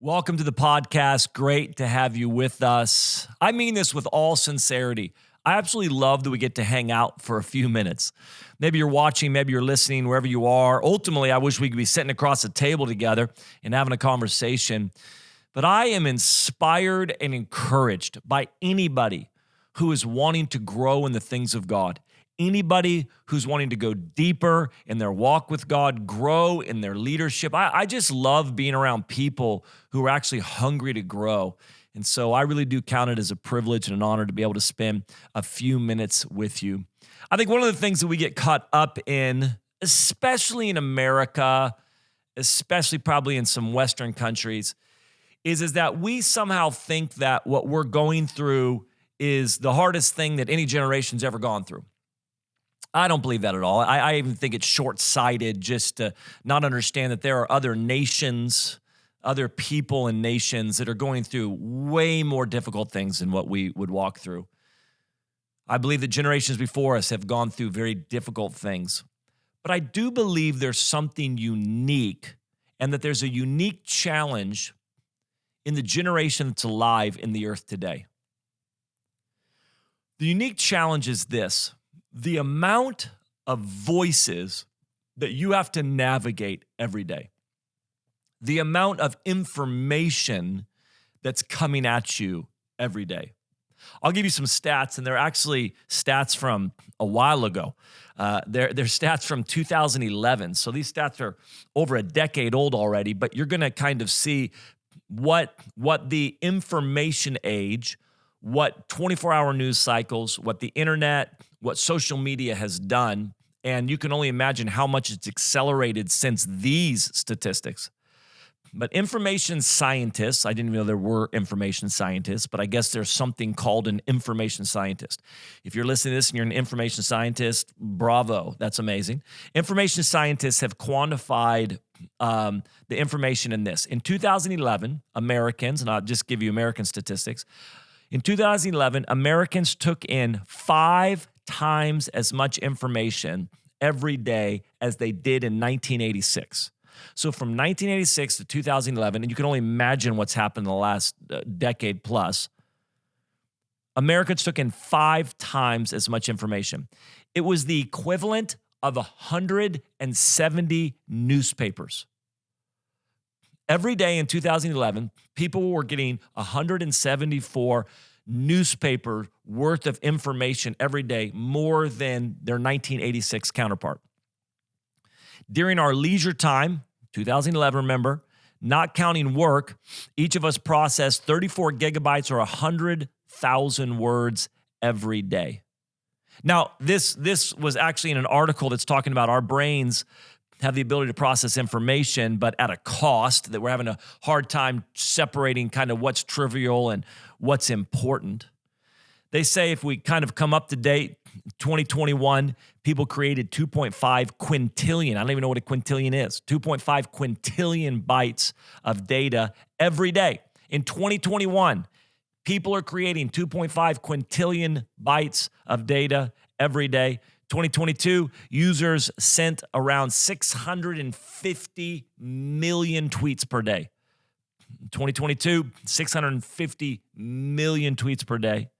Welcome to the podcast. Great to have you with us. I mean this with all sincerity. I absolutely love that we get to hang out for a few minutes. Maybe you're watching, maybe you're listening, wherever you are. Ultimately, I wish we could be sitting across a table together and having a conversation. But I am inspired and encouraged by anybody who is wanting to grow in the things of God. Anybody who's wanting to go deeper in their walk with God, grow in their leadership. I just love being around people who are actually hungry to grow. And so I really do count it as a privilege and an honor to be able to spend a few minutes with you. I think one of the things that we get caught up in, especially in America, especially probably in some Western countries, is that we somehow think that what we're going through is the hardest thing that any generation's ever gone through. I don't believe that at all. I even think it's short-sighted just to not understand that there are other nations, other people and nations that are going through way more difficult things than what we would walk through. I believe that generations before us have gone through very difficult things. But I do believe there's something unique and that there's a unique challenge in the generation that's alive in the earth today. The unique challenge is this: the amount of voices that you have to navigate every day, the amount of information that's coming at you every day. I'll give you some stats, and they're actually stats from a while ago. They're stats from 2011. So these stats are over a decade old already, but you're going to kind of see what the information age, what 24-hour news cycles, what the internet, what social media has done, and you can only imagine how much it's accelerated since these statistics. But information scientists, I didn't even know there were information scientists, but I guess there's something called an information scientist. If you're listening to this and you're an information scientist, bravo, that's amazing. Information scientists have quantified the information in this. In 2011, Americans, and I'll just give you American statistics, in 2011, Americans took in 5 times as much information every day as they did in 1986. So from 1986 to 2011, and you can only imagine what's happened in the last decade plus, Americans took in 5 times as much information. It was the equivalent of 170 newspapers. Every day in 2011, people were getting 174 newspaper worth of information every day, more than their 1986 counterpart. During our leisure time, 2011, remember, not counting work, each of us processed 34 gigabytes or 100,000 words every day. Now, this was actually in an article that's talking about our brains have the ability to process information, but at a cost that we're having a hard time separating kind of what's trivial and what's important. They say if we kind of come up to date, 2021, people created 2.5 quintillion. I don't even know what a quintillion is. 2.5 quintillion bytes of data every day. In 2021, people are creating 2.5 quintillion bytes of data every day. 2022, users sent around 650 million tweets per day. 2022, 650 million tweets per day.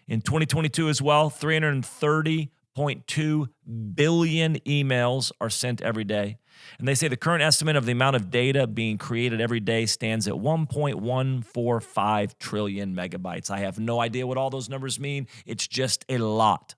In 2022 as well, 330.2 billion emails are sent every day. And they say the current estimate of the amount of data being created every day stands at 1.145 trillion megabytes. I have no idea what all those numbers mean. It's just a lot.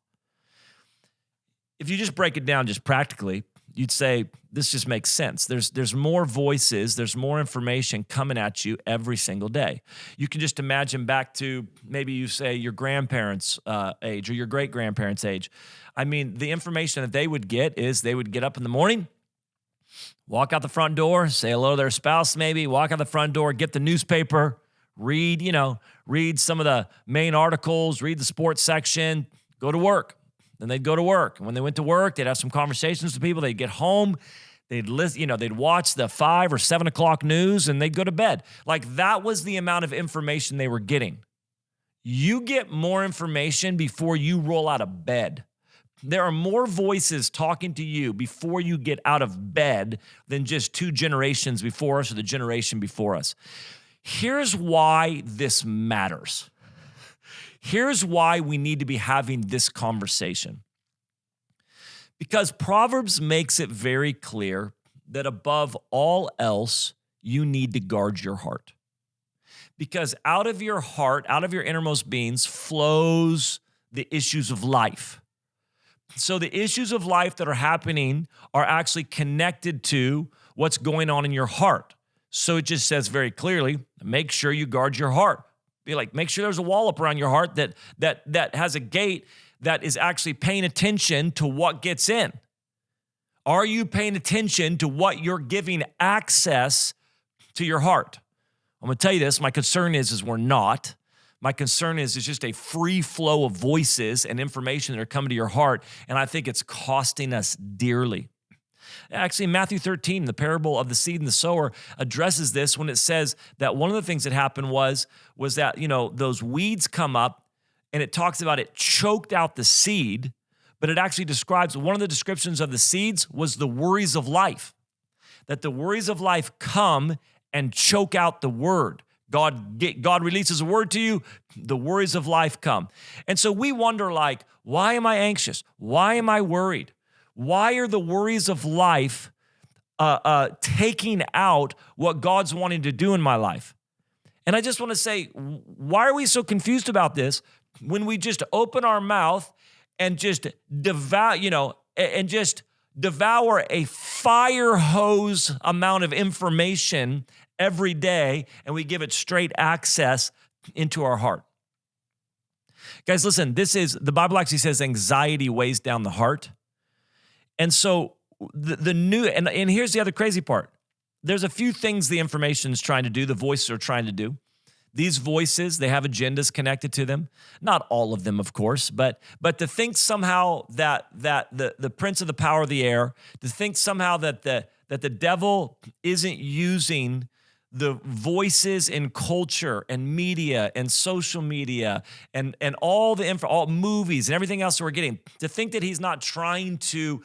If you just break it down just practically, you'd say this just makes sense. There's more voices, there's more information coming at you every single day. You can just imagine back to maybe you say your grandparents' age or your great-grandparents' age. I mean, the information that they would get is they would get up in the morning, walk out the front door, say hello to their spouse maybe, walk out the front door, get the newspaper, read some of the main articles, read the sports section, go to work. Then they'd go to work. And when they went to work, they'd have some conversations with people. They'd get home. They'd listen, they'd watch the 5 or 7 o'clock news and they'd go to bed. Like that was the amount of information they were getting. You get more information before you roll out of bed. There are more voices talking to you before you get out of bed than just 2 generations before us or the generation before us. Here's why this matters. Here's why we need to be having this conversation. Because Proverbs makes it very clear that above all else, you need to guard your heart. Because out of your heart, out of your innermost beings, flows the issues of life. So the issues of life that are happening are actually connected to what's going on in your heart. So it just says very clearly, make sure you guard your heart. Be like, make sure there's a wall up around your heart that has a gate that is actually paying attention to what gets in. Are you paying attention to what you're giving access to your heart? I'm going to tell you this. My concern is we're not. My concern is it's just a free flow of voices and information that are coming to your heart, and I think it's costing us dearly. Actually, Matthew 13, the parable of the seed and the sower, addresses this when it says that one of the things that happened was that, those weeds come up, and it talks about it choked out the seed, but it actually describes, one of the descriptions of the seeds was the worries of life, that the worries of life come and choke out the word. God releases a word to you, the worries of life come. And so we wonder, why am I anxious? Why am I worried? Why are the worries of life taking out what God's wanting to do in my life? And I just want to say, why are we so confused about this when we just open our mouth and just devour a fire hose amount of information every day, and we give it straight access into our heart? Guys, listen, the Bible actually says anxiety weighs down the heart. And so and here's the other crazy part. There's a few things the information is trying to do, the voices are trying to do. These voices, they have agendas connected to them. Not all of them, of course, but to think somehow that the prince of the power of the air, to think somehow that the devil isn't using the voices in culture and media and social media and all all movies and everything else that we're getting, to think that he's not trying to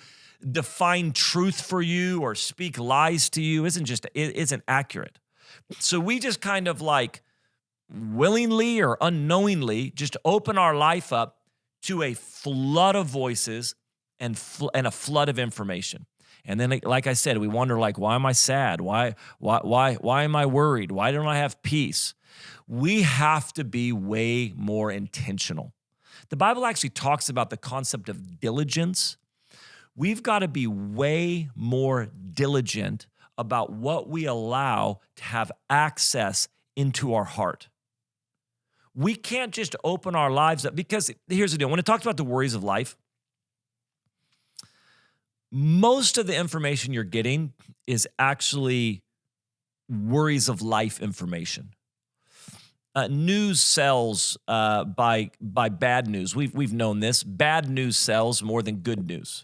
define truth for you or speak lies to you isn't accurate. So we just kind of willingly or unknowingly just open our life up to a flood of voices and a flood of information. And then, like I said, we wonder, why am I sad? Why am I worried? Why don't I have peace? We have to be way more intentional. The Bible actually talks about the concept of diligence. We've got to be way more diligent about what we allow to have access into our heart. We can't just open our lives up, because here's the deal. When it talks about the worries of life, most of the information you're getting is actually worries of life information. News sells by bad news. We've known this. Bad news sells more than good news.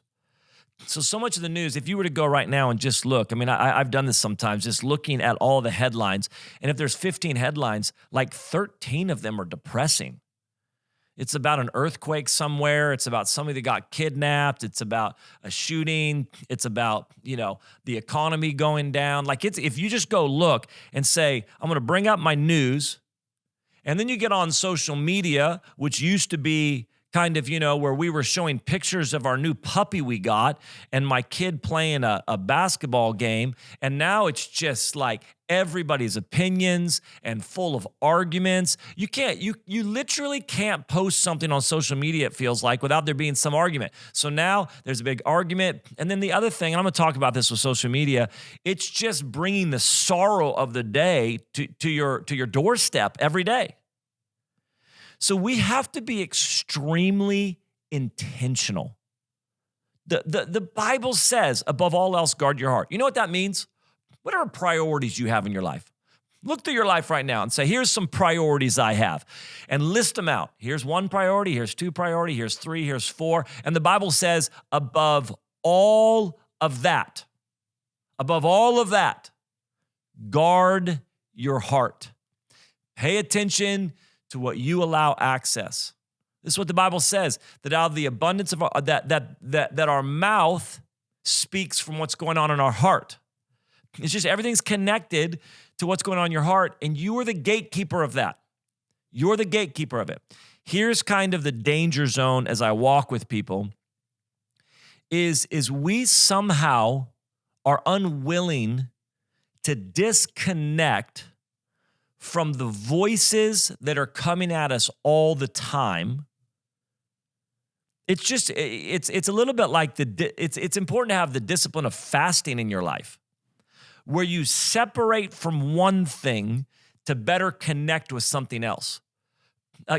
So much of the news, if you were to go right now and just look, I've done this sometimes, just looking at all the headlines, and if there's 15 headlines, 13 of them are depressing. It's about an earthquake somewhere. It's about somebody that got kidnapped. It's about a shooting. It's about, the economy going down. If you just go look and say, I'm going to bring up my news, and then you get on social media, which used to be kind of, where we were showing pictures of our new puppy we got and my kid playing a basketball game. And now it's just everybody's opinions and full of arguments. You literally can't post something on social media, it feels like, without there being some argument. So now there's a big argument. And then the other thing, and I'm going to talk about this with social media, it's just bringing the sorrow of the day to your doorstep every day. So we have to be extremely intentional. The Bible says, above all else, guard your heart. You know what that means? Whatever priorities you have in your life. Look through your life right now and say, here's some priorities I have. And list them out. Here's one priority, here's two priority, here's three, here's four. And the Bible says, above all of that, guard your heart. Pay attention to what you allow access. This is what the Bible says, that out of the abundance of that our mouth speaks from what's going on in our heart. It's just everything's connected to what's going on in your heart, and you are the gatekeeper of that. You're the gatekeeper of it. Here's kind of the danger zone as I walk with people is we somehow are unwilling to disconnect from the voices that are coming at us all the time. It's just, it's a little bit like it's important to have the discipline of fasting in your life, where you separate from one thing to better connect with something else.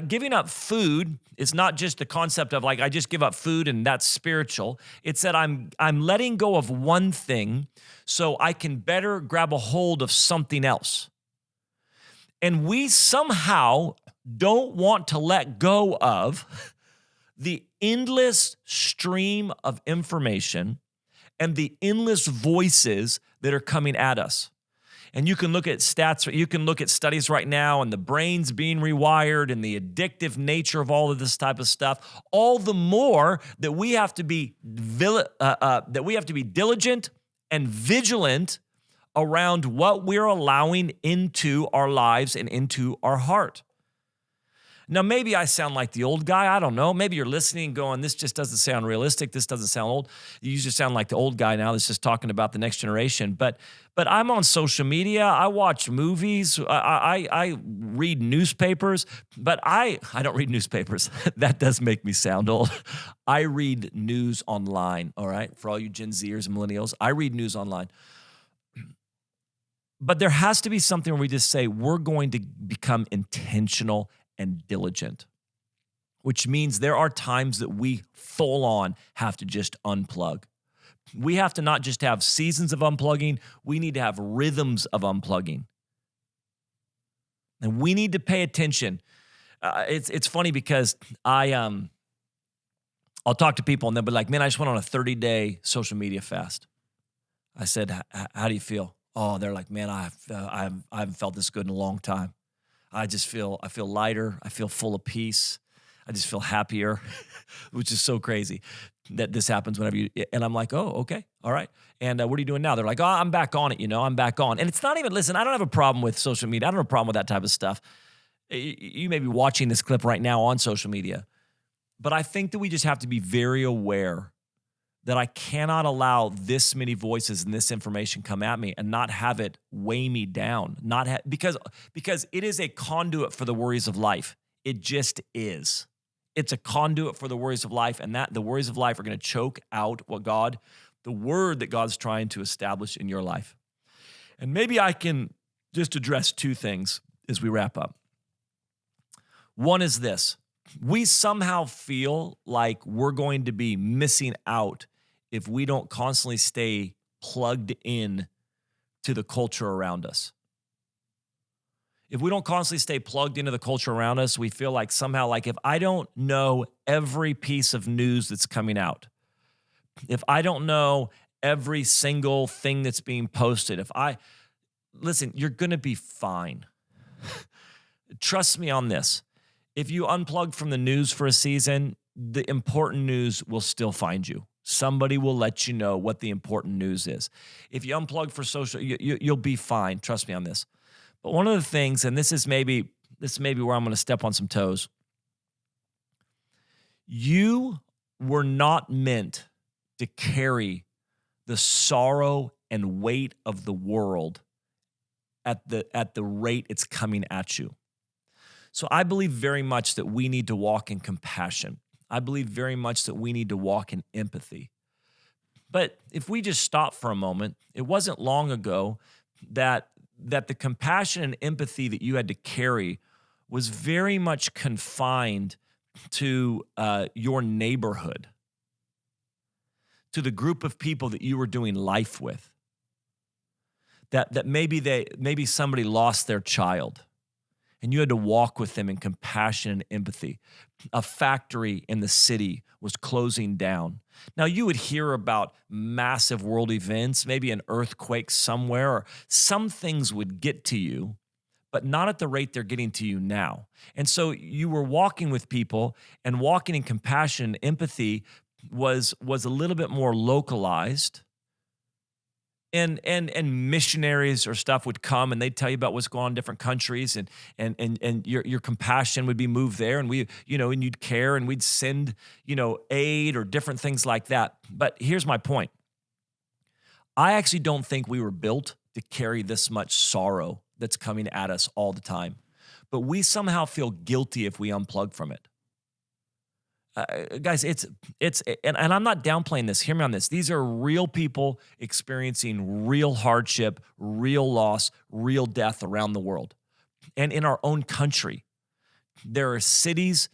Giving up food is not just the concept of like, I just give up food and that's spiritual. It's that I'm letting go of one thing so I can better grab a hold of something else. And we somehow don't want to let go of the endless stream of information and the endless voices that are coming at us. And you can look at stats, you can look at studies right now and the brain's being rewired and the addictive nature of all of this type of stuff, all the more that we have to be diligent and vigilant around what we're allowing into our lives and into our heart. Now, maybe I sound like the old guy. I don't know. Maybe you're listening and going, this just doesn't sound realistic. This doesn't sound old. You just sound like the old guy now that's just talking about the next generation. But I'm on social media. I watch movies. I read newspapers. But I don't read newspapers. That does make me sound old. I read news online, all right? For all you Gen Zers and millennials, I read news online. But there has to be something where we just say we're going to become intentional and diligent, which means there are times that we full on have to just unplug. We have to not just have seasons of unplugging, we need to have rhythms of unplugging. And we need to pay attention. It's funny because I'll talk to people and they'll be like, man, I just went on a 30-day social media fast. I said, how do you feel? Oh, they're like, man, I haven't felt this good in a long time. I feel lighter. I feel full of peace. I just feel happier, which is so crazy that this happens whenever you, and I'm like, oh, okay, all right. And what are you doing now? They're like, oh, I'm back on it, I'm back on. And it's not even, listen, I don't have a problem with social media. I don't have a problem with that type of stuff. You may be watching this clip right now on social media, but I think that we just have to be very aware that I cannot allow this many voices and this information come at me and not have it weigh me down, because it is a conduit for the worries of life. It just is. It's a conduit for the worries of life, and that the worries of life are going to choke out the word that God's trying to establish in your life. And maybe I can just address two things as we wrap up. One is this. We somehow feel like we're going to be missing out if we don't constantly stay plugged in to the culture around us. If we don't constantly stay plugged into the culture around us, we feel like somehow, like if I don't know every piece of news that's coming out, if I don't know every single thing that's being posted, listen, you're going to be fine. Trust me on this. If you unplug from the news for a season, the important news will still find you. Somebody will let you know what the important news is. If you unplug for social, you'll be fine. Trust me on this. But one of the things, and this is maybe where I'm going to step on some toes. You were not meant to carry the sorrow and weight of the world at the rate it's coming at you. So I believe very much that we need to walk in compassion. I believe very much that we need to walk in empathy. But if we just stop for a moment, it wasn't long ago that the compassion and empathy that you had to carry was very much confined to your neighborhood, to the group of people that you were doing life with. That maybe somebody lost their child, and you had to walk with them in compassion and empathy. A factory in the city was closing down. Now, you would hear about massive world events, maybe an earthquake somewhere, or some things would get to you, but not at the rate they're getting to you now. And so you were walking with people, and walking in compassion and empathy was a little bit more localized. And missionaries or stuff would come and they'd tell you about what's going on in different countries, and your compassion would be moved there, and and you'd care, and we'd send, aid or different things like that. But here's my point. I actually don't think we were built to carry this much sorrow that's coming at us all the time. But we somehow feel guilty if we unplug from it. Guys, and I'm not downplaying this. Hear me on this. These are real people experiencing real hardship, real loss, real death around the world. And in our own country, there are cities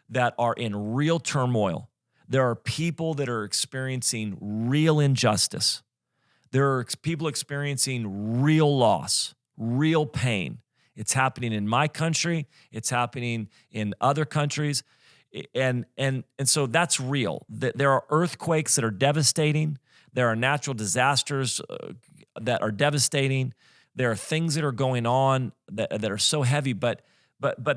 that are in real turmoil. There are people that are experiencing real injustice. There are people experiencing real loss, real pain. It's happening in my country. It's happening in other countries. And so that's real. There are earthquakes that are devastating. There are natural disasters that are devastating. There are things that are going on that are so heavy. But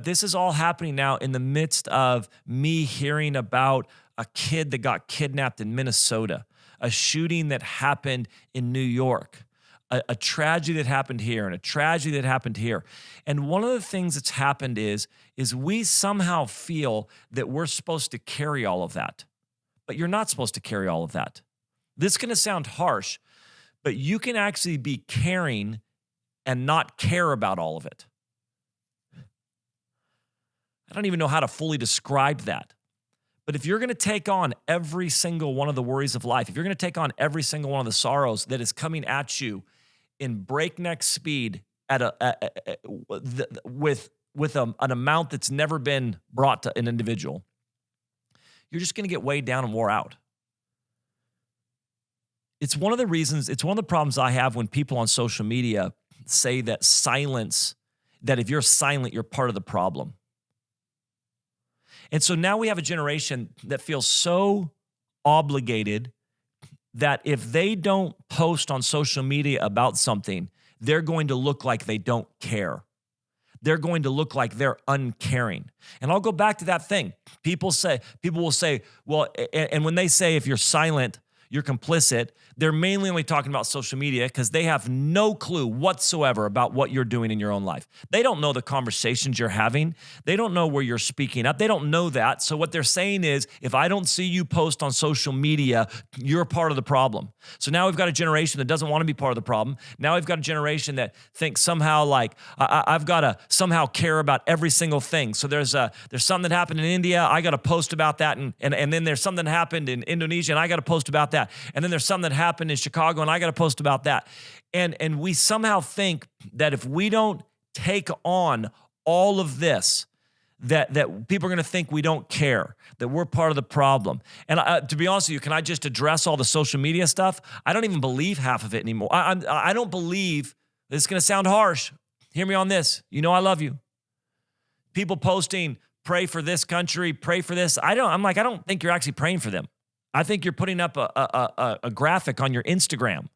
this is all happening now in the midst of me hearing about a kid that got kidnapped in Minnesota, a shooting that happened in New York, a tragedy that happened here, and a tragedy that happened here. And one of the things that's happened is we somehow feel that we're supposed to carry all of that. But you're not supposed to carry all of that. This is going to sound harsh, but you can actually be caring and not care about all of it. I don't even know how to fully describe that. But if you're going to take on every single one of the worries of life, if you're going to take on every single one of the sorrows that is coming at you in breakneck speed with an amount that's never been brought to an individual, you're just going to get weighed down and wore out. It's one of the problems I have when people on social media say that if you're silent, you're part of the problem. And so now we have a generation that feels so obligated that if they don't post on social media about something, they're going to look like they don't care. They're going to look like they're uncaring. And I'll go back to that thing. People will say, well, and when they say if you're silent, you're complicit, they're mainly only talking about social media because they have no clue whatsoever about what you're doing in your own life. They don't know the conversations you're having. They don't know where you're speaking up. They don't know that. So what they're saying is, if I don't see you post on social media, you're part of the problem. So now we've got a generation that doesn't want to be part of the problem. Now we've got a generation that thinks somehow like, I've got to somehow care about every single thing. So there's something that happened in India, I got to post about that. And then there's something that happened in Indonesia, and I got to post about that. And then there's something that happened in Chicago, and I got to post about that. And we somehow think that if we don't take on all of this, that people are going to think we don't care, that we're part of the problem. And to be honest with you, can I just address all the social media stuff? I don't even believe half of it anymore. I don't believe, this is going to sound harsh. Hear me on this. You know I love you. People posting, pray for this country, pray for this. I don't think you're actually praying for them. I think you're putting up a graphic on your Instagram.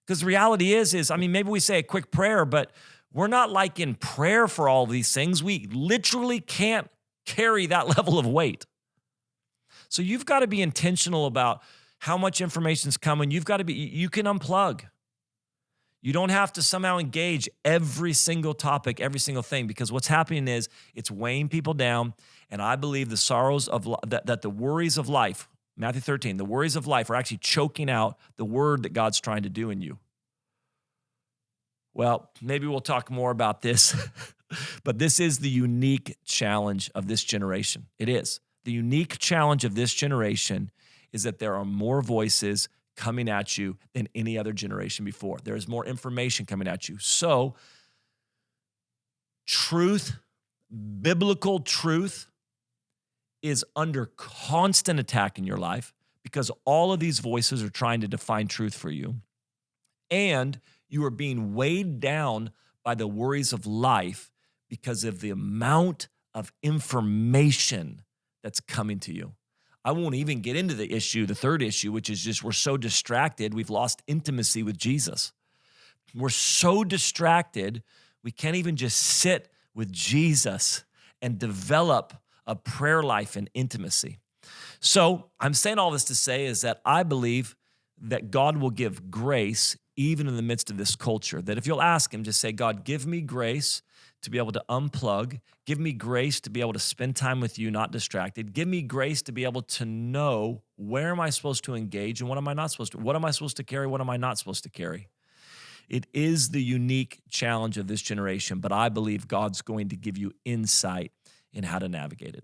Because the reality is, maybe we say a quick prayer, but we're not like in prayer for all these things. We literally can't carry that level of weight. So you've got to be intentional about how much information's coming. You can unplug. You don't have to somehow engage every single topic, every single thing, because what's happening is it's weighing people down. And I believe the sorrows of that the worries of life, Matthew 13, the worries of life are actually choking out the word that God's trying to do in you. Well, maybe we'll talk more about this, but this is the unique challenge of this generation. It is. The unique challenge of this generation is that there are more voices coming at you than any other generation before. There is more information coming at you. So, truth, biblical truth, is under constant attack in your life because all of these voices are trying to define truth for you. And you are being weighed down by the worries of life because of the amount of information that's coming to you. I won't even get into the third issue, which is just we're so distracted, we've lost intimacy with Jesus. We're so distracted, we can't even just sit with Jesus and develop a prayer life and intimacy. So I'm saying all this to say is that I believe that God will give grace even in the midst of this culture. That if you'll ask him, just say, God, give me grace to be able to unplug. Give me grace to be able to spend time with you, not distracted. Give me grace to be able to know where am I supposed to engage and what am I not supposed to. What am I supposed to carry? What am I not supposed to carry? It is the unique challenge of this generation, but I believe God's going to give you insight in how to navigate it.